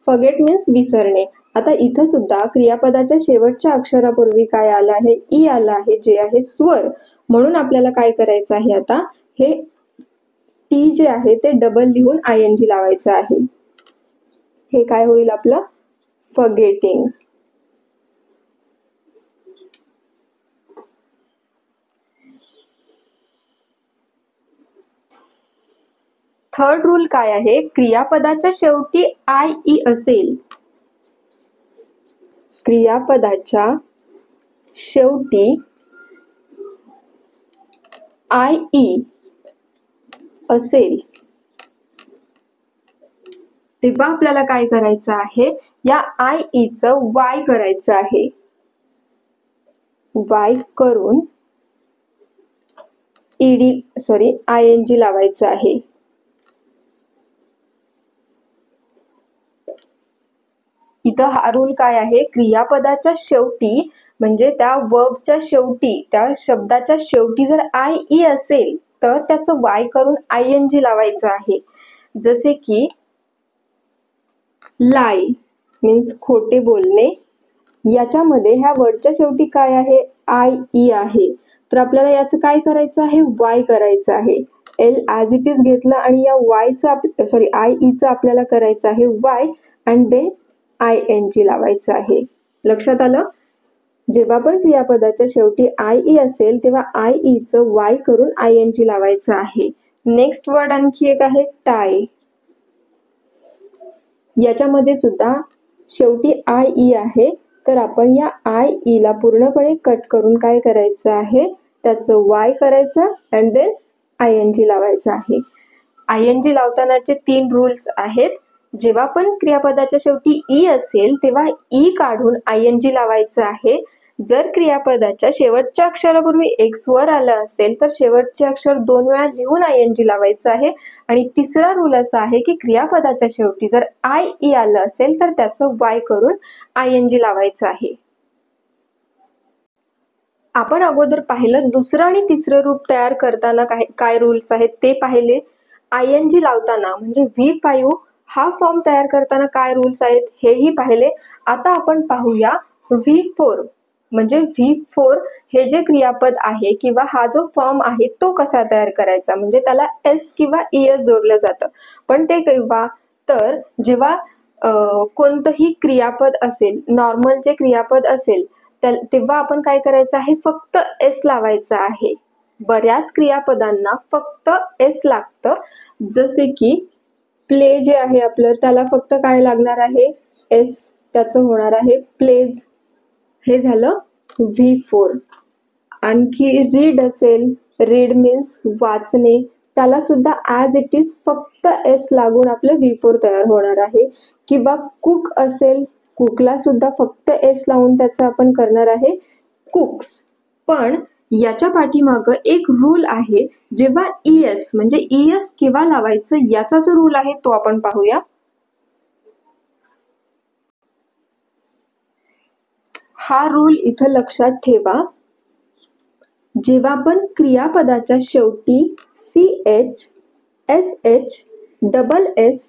फॉरगेट मीन्स विसरणे. आता इथं सुद्धा क्रियापदाच्या शेवटच्या अक्षरापूर्वी काय आलं आहे, ई आलं आहे, जे आहे स्वर. म्हणून आपल्याला काय करायचं आहे, आता हे टी जे आहे ते डबल लिहून ING लावायचं आहे. हे काय होईल आपलं, फॉरगेटिंग. थर्ड रूल काय आहे, क्रियापदाच्या शेवटी IE असेल. क्रियापदाच्या शेवटी IE असेल तेव्हा आपल्याला काय करायचं आहे, या IE चं Y करायचं आहे. Y करून ING लावायचं आहे. इथं हा रूल काय आहे, क्रियापदाच्या शेवटी म्हणजे त्या वर्बच्या शेवटी, त्या शब्दाच्या शेवटी जर IE असेल तर त्याचं Y करून ING लावायचं आहे. जसे की लाई मीन्स खोटे बोलणे. याच्यामध्ये ह्या वर्डच्या शेवटी काय आहे, IE आहे, तर आपल्याला याचं काय करायचं आहे, Y करायचं आहे. एल ॲज इट इज घेतलं आणि या IEचं आपल्याला करायचं आहे Y अँड देन ING लावायचं आहे. लक्षात आलं, जेव्हा पण क्रियापदाच्या शेवटी IE असेल तेव्हा IEचं Y करून ING लावायचं आहे. नेक्स्ट वर्ड आणखी एक आहे, टाय. याच्यामध्ये सुद्धा शेवटी IE आहे, तर आपण या IE ला पूर्णपणे कट करून काय करायचं आहे, त्याचं Y करायचं अँड देन ING लावायचं आहे. ING लावतानाचे 3 रूल्स आहेत. जेव्हा पण क्रियापदाच्या शेवटी ई असेल तेव्हा ई काढून ING लावायचं आहे. जर क्रियापदाच्या शेवटच्या अक्षरापूर्वी एक स्वर आला असेल तर शेवटचे अक्षर 2 वेळा लिहून ING लावायचं आहे. आणि तिसरा रूल असा आहे की क्रियापदाच्या शेवटी जर IE आलं असेल तर त्याचं Y करून ING लावायचं आहे. आपण अगोदर पाहिलं, दुसरं आणि तिसरं रूप तयार करताना काय रूल्स आहेत ते पाहिले. ING लावताना म्हणजे V5 हा फॉर्म तयार करताना काय रूल्स आहेत हेही पाहिले. आता आपण पाहूया V4 म्हणजे V4 हे जे क्रियापद आहे किंवा हा जो फॉर्म आहे तो कसा तयार करायचा, म्हणजे त्याला S किंवा ES जोडलं जातं. पण ते केव्हा, तर जेव्हा कोणतंही क्रियापद असेल, नॉर्मल जे क्रियापद असेल तेव्हा आपण काय करायचं आहे, फक्त एस लावायचं आहे. बऱ्याच क्रियापदांना फक्त एस लागतं. जसे की प्ले जे आहे आपलं, त्याला फक्त काय लागणार आहे, एस. त्याचं होणार आहे प्लेज. हे झालं V4. आणखी रीड असेल, रीड मीन्स वाचणे, त्याला सुद्धा ॲज इट इज फक्त एस लागून आपलं V4 तयार होणार आहे. किंवा कुक असेल, कुकला सुद्धा फक्त एस लावून त्याचं आपण करणार आहे कुक्स. पण याच्या पाठीमागं एक रूल आहे. जेव्हा ES म्हणजे ES केव्हा लावायचं याचा जो रूल आहे तो आपण पाहूया. हा रूल इथं लक्षात ठेवा. जेव्हा आपण क्रियापदाच्या शेवटी CH, SH, double S,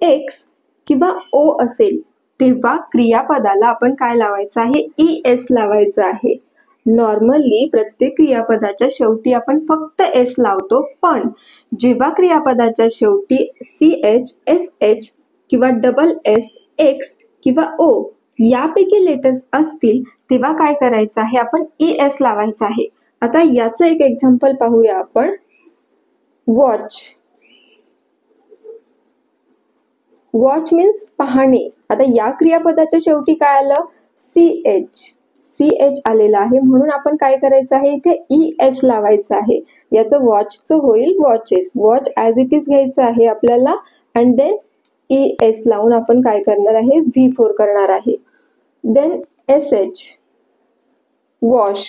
X किंवा O असेल तेव्हा क्रियापदाला आपण काय लावायचं आहे, ES लावायचं आहे. नॉर्मली प्रत्येक क्रियापदाच्या शेवटी आपण फक्त एस लावतो. पण जेव्हा क्रियापदाच्या शेवटी CH, SH किंवा डबल S, X किंवा O यापैकी लेटर्स असतील तेव्हा काय करायचं आहे, आपण ES लावायचं आहे. आता याचं एक एक्झाम्पल पाहूया आपण. वॉच. वॉच मीन्स पाहणे. आता या क्रियापदाच्या शेवटी काय आलं, CH आलेला आहे, म्हणून आपण काय करायचं आहे, इथे ES लावायचं आहे. याचं वॉचचं होईल watches. Watch as it is घ्यायचं आहे आपल्याला अँड देन ES लावून आपण काय करणार आहे, V4 करणार आहे. Then SH, wash.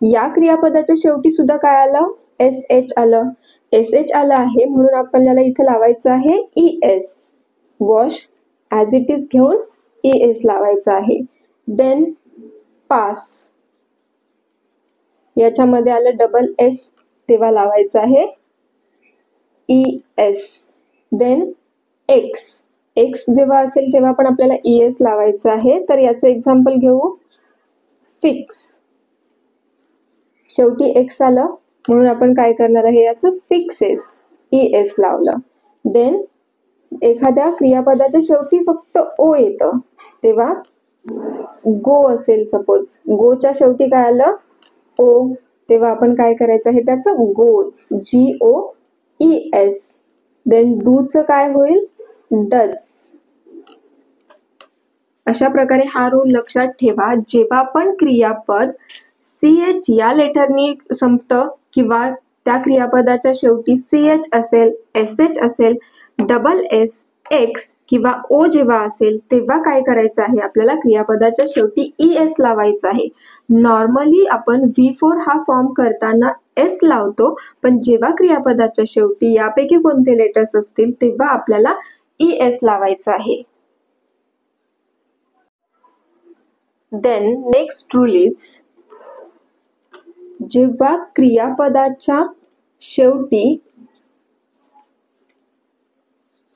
या क्रियापदाच्या शेवटी सुद्धा काय आलं, SH आलं. SH आलं आहे म्हणून आपल्याला इथे लावायचं आहे ES. Wash as it is घेऊन ES लावायचं आहे. Then pass. याच्यामध्ये आलं डबल S तेव्हा लावायचं आहे ES. देन X जेव्हा असेल तेव्हा पण आपल्याला ES लावायचं आहे. तर याचं एक्झाम्पल घेऊ. फिक्स. शेवटी X आलं म्हणून आपण काय करणार आहे, याचं फिक्सेस, ES लावलं. देन एखाद्या क्रियापदाच्या शेवटी फक्त O येतं तेव्हा गो असेल सपोज, गोच्या शेवटी काय आलं, O, तेव्हा आपण काय करायचं आहे, त्याचं गोज, GOES. देन डूचं काय होईल, डज. अशा प्रकारे हा रूल लक्षात ठेवा. जेव्हा पण क्रियापद CH या लेटरनी संपतं किंवा त्या क्रियापदाच्या शेवटी CH असेल, SH असेल, डबल S, X किंवा O जेव्हा असेल तेव्हा काय करायचं आहे, आपल्याला क्रियापदाच्या शेवटी ES लावायचं आहे. नॉर्मली आपण V4 हा फॉर्म करताना S लावतो, पण जेव्हा क्रियापदाच्या शेवटी यापैकी कोणते लेटर्स असतील तेव्हा आपल्याला ES लावायचं आहे. देन नेक्स्ट रूल इज, जेव्हा क्रियापदाच्या शेवटी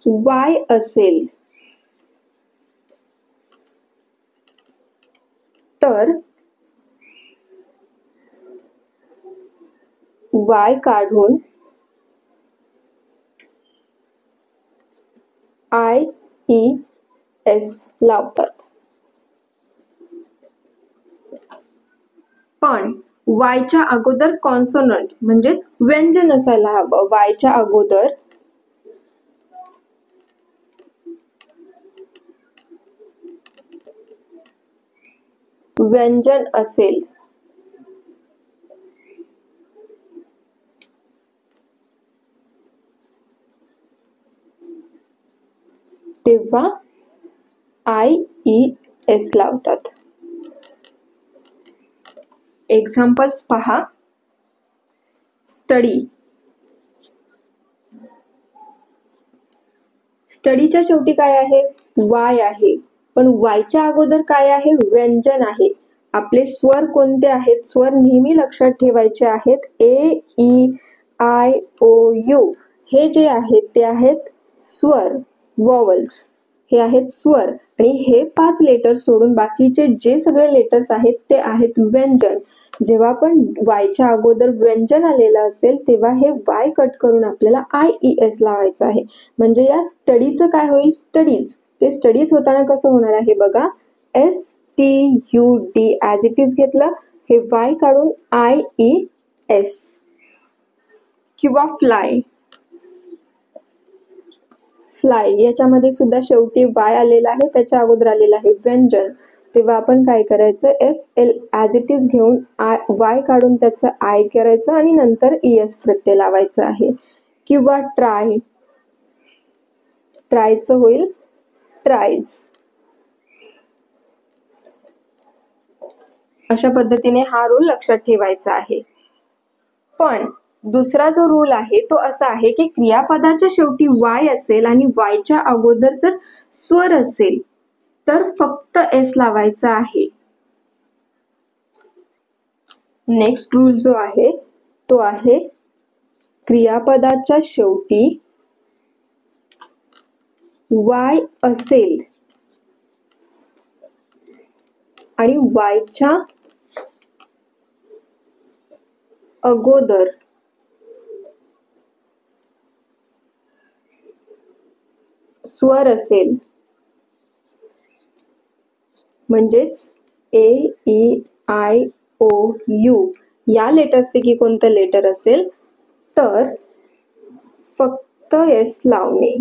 Y असेल तर Y काढून IES लावतात. पण वायच्या अगोदर कॉन्सोनंट म्हणजेच व्यंजन असायला हवं. वायच्या अगोदर व्यंजन असेल तेव्हा IES लावतात. एक्झाम्पल्स पहा. स्टडी. स्टडीच्या शेवटी काय आहे, Y आहे, पण वायच्या अगोदर काय आहे, व्यंजन आहे. आपले स्वर कोणते आहेत, स्वर नेहमी लक्षात ठेवायचे आहेत. A, E, I, O, U हे जे आहेत ते आहेत स्वर, वॉवल्स. हे आहेत स्वर आणि हे 5 लेटर्स सोडून बाकीचे जे सगळे लेटर्स आहेत ते आहेत व्यंजन. जेव्हा पण वायच्या अगोदर व्यंजन आलेलं असेल तेव्हा हे Y कट करून आपल्याला IES लावायचं आहे. म्हणजे या स्टडीचं काय होईल, स्टडीज. ते स्टडीज होताना कसं होणार आहे बघा, STUD ॲज इट इज घेतलं, हे Y काढून IES. किंवा फ्लाय याच्यामध्ये सुद्धा शेवटी Y आलेला आहे, त्याच्या अगोदर आलेला आहे व्यंजन, तेव्हा आपण काय करायचं, FL ॲज इट इज घेऊन Y काढून त्याचं I करायचं आणि नंतर ES प्रत्यय लावायचं आहे. किंवा ट्रायचं होईल ट्रायज. अशा पद्धतीने हा रूल लक्षात ठेवायचा आहे. पण दुसरा जो रूल आहे तो असा आहे की क्रियापदाच्या शेवटी Y असेल आणि Yच्या अगोदर जर स्वर असेल तर फक्त S लावायचा आहे. नेक्स्ट रूल जो आहे तो आहे क्रियापदाच्या शेवटी Y असेल आणि Yच्या अगोदर स्वर असेल, म्हणजेच AEIOU या लेटर्स पैकी कोणतं लेटर असेल तर फक्त S लावणे.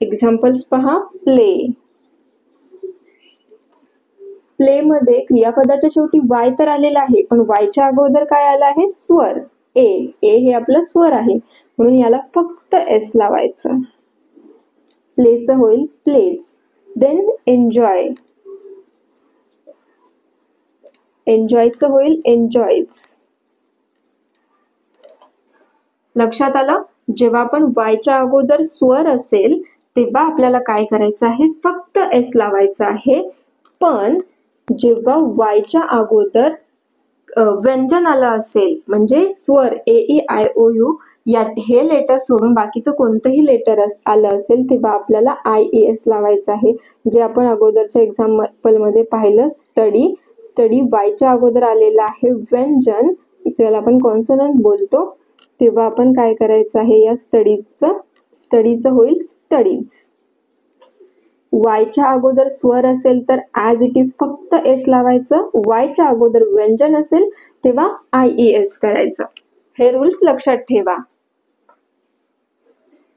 एक्झाम्पल्स पहा. प्ले मध्ये क्रियापदाच्या शेवटी Y तर आलेला आहे, पण Yच्या अगोदर काय आलं आहे, स्वर ए हे आपलं स्वर आहे, म्हणून याला फक्त S लावायचं. प्लेचं होईल प्लेज. देन एन्जॉयचं होईल एन्जॉयज. लक्षात आलं. जेव्हा आपण Yच्या अगोदर स्वर असेल तेव्हा आपल्याला काय करायचं आहे, फक्त S लावायचं आहे. पण जेव्हा Yच्या अगोदर व्यंजन आलं असेल, म्हणजे स्वर AEIOU हे लेटर सोडून बाकीचं कोणतंही लेटर आलं असेल तेव्हा आपल्याला IES लावायचं आहे. जे आपण अगोदरच्या एक्झाम्पल मध्ये पाहिलं, स्टडी Yच्या अगोदर आलेला आहे व्यंजन, ज्याला आपण कॉन्सोनंट बोलतो, तेव्हा आपण काय करायचं आहे, या स्टडीचं होईल स्टडीज. Yच्या अगोदर स्वर असेल तर ॲज इट इज फक्त S लावायचं. Yच्या अगोदर व्यंजन असेल तेव्हा IES करायचं. हे रूल्स लक्षात ठेवा.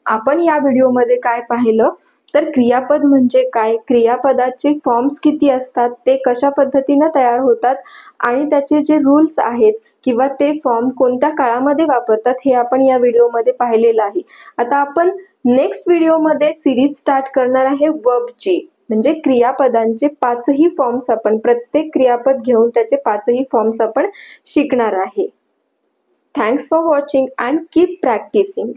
आपण या व्हिडिओमध्ये काय पाहिलं तर क्रियापद म्हणजे काय, क्रियापदाचे फॉर्म्स किती असतात, ते कशा पद्धतीने तयार होतात आणि त्याचे जे रूल्स आहेत किंवा ते फॉर्म कोणत्या काळामध्ये वापरतात हे आपण या व्हिडिओमध्ये पाहिलेलं आहे. आता आपण नेक्स्ट व्हिडिओमध्ये सिरीज स्टार्ट करणार आहे वर्बची, म्हणजे क्रियापदांचे 5ही फॉर्म्स आपण प्रत्येक क्रियापद घेऊन त्याचे 5ही फॉर्म्स आपण शिकणार आहे. Thanks for watching and keep practising.